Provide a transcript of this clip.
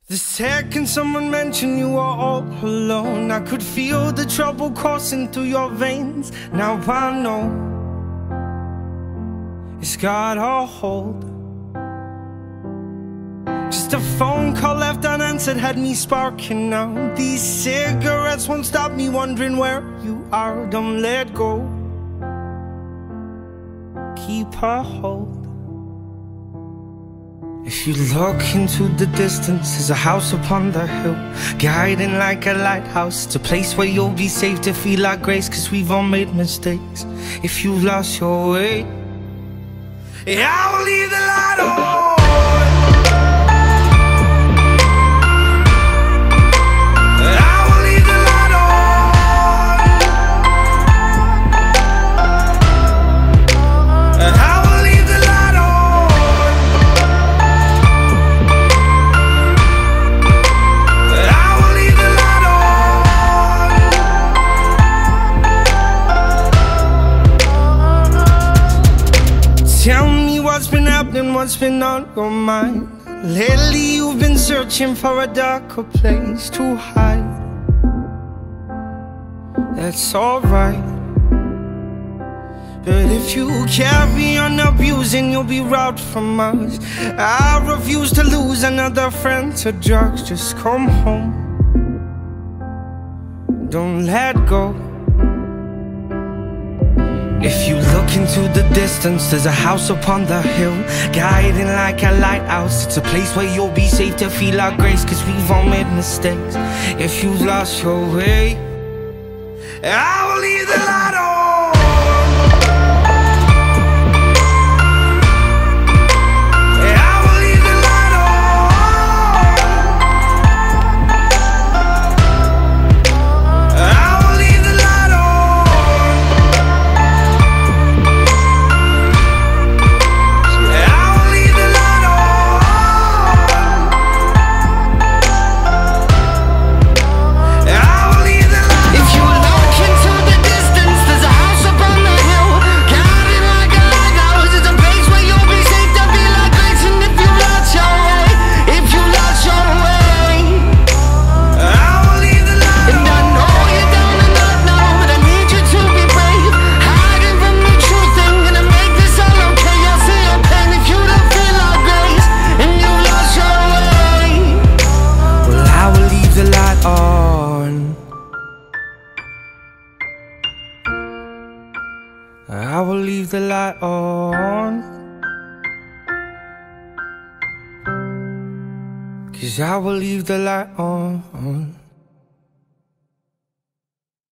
The second someone mentioned you were all alone, I could feel the trouble coursing through your veins. Now I know it's got a hold. Just a phone call left unanswered had me sparking now. These cigarettes won't stop me wondering where you are. Don't let go, keep a hold. If you look into the distance, there's a house upon the hill, guiding like a lighthouse. It's a place where you'll be safe to feel our grace, cause we've all made mistakes. If you've lost your way, yeah, I will leave the light on. Tell me what's been happening, what's been on your mind. Lately you've been searching for a darker place to hide. That's alright, but if you carry on abusing, you'll be robbed from us. I refuse to lose another friend to drugs. Just come home, don't let go. If you look into the distance, there's a house upon the hill, guiding like a lighthouse. It's a place where you'll be safe to feel our grace, cause we've all made mistakes. If you've lost your way, I will leave the light on. I will leave the light on, cause I will leave the light on.